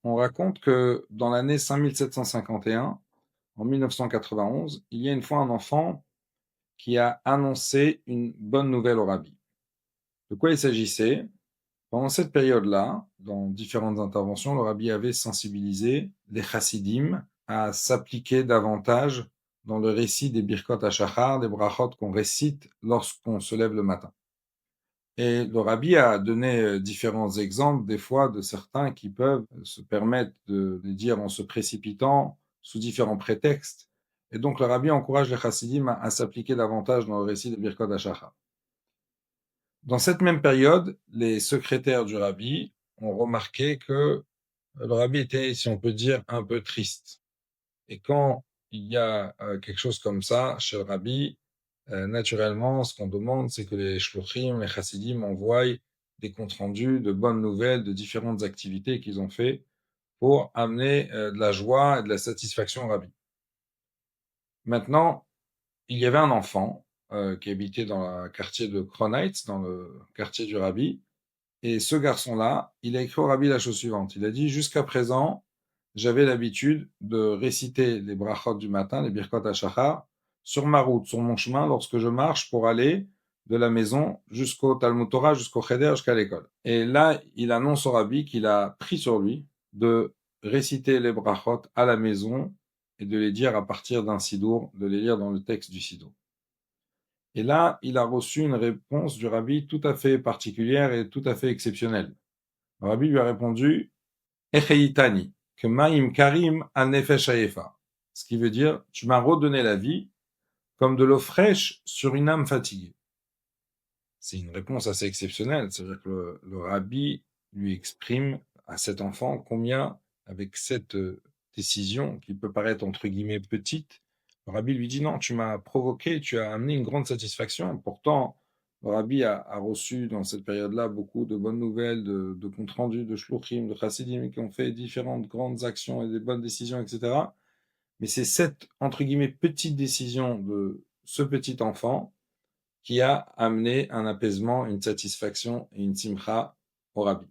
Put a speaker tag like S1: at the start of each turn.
S1: on raconte que dans l'année 5751, en 1991, il y a une fois un enfant qui a annoncé une bonne nouvelle au rabbi. De quoi il s'agissait? Pendant cette période-là, dans différentes interventions, le rabbi avait sensibilisé les chassidim à s'appliquer davantage dans le récit des Birkot HaShachar, des brachot qu'on récite lorsqu'on se lève le matin. Et le rabbi a donné différents exemples, des fois, de certains qui peuvent se permettre de les dire en se précipitant sous différents prétextes. Et donc, le rabbi encourage les chassidim à s'appliquer davantage dans le récit des Birkot HaShachar. Dans cette même période, les secrétaires du rabbi ont remarqué que le rabbi était, si on peut dire, un peu triste. Et quand il y a quelque chose comme ça chez le rabbi, naturellement, ce qu'on demande, c'est que les shluchim, les chassidim envoient des comptes rendus de bonnes nouvelles de différentes activités qu'ils ont fait pour amener de la joie et de la satisfaction au rabbi. Maintenant, il y avait un enfant qui habitait dans le quartier de Kronheitz, dans le quartier du rabbi, et ce garçon-là, il a écrit au rabbi la chose suivante. Il a dit, jusqu'à présent, j'avais l'habitude de réciter les brachot du matin, les birkot hashachar, sur ma route, sur mon chemin, lorsque je marche pour aller de la maison jusqu'au Talmud Torah, jusqu'au Cheder, jusqu'à l'école. Et là, il annonce au rabbi qu'il a pris sur lui de réciter les brachot à la maison et de les dire à partir d'un sidour, de les lire dans le texte du sidour. Et là, il a reçu une réponse du rabbi tout à fait particulière et tout à fait exceptionnelle. Le rabbi lui a répondu Echeitani, que Maïm Karim an nefesh hayefa. Ce qui veut dire tu m'as redonné la vie comme de l'eau fraîche sur une âme fatiguée. C'est une réponse assez exceptionnelle. C'est-à-dire que le rabbi lui exprime à cet enfant combien, avec cette décision qui peut paraître entre guillemets petite, le rabbi lui dit non, tu m'as provoqué, tu as amené une grande satisfaction. Pourtant, le rabbi a reçu dans cette période-là beaucoup de bonnes nouvelles, de comptes rendus, de shluchim, de chassidim qui ont fait différentes grandes actions et des bonnes décisions, etc. Mais c'est cette, entre guillemets, petite décision de ce petit enfant qui a amené un apaisement, une satisfaction et une simcha au rabbi.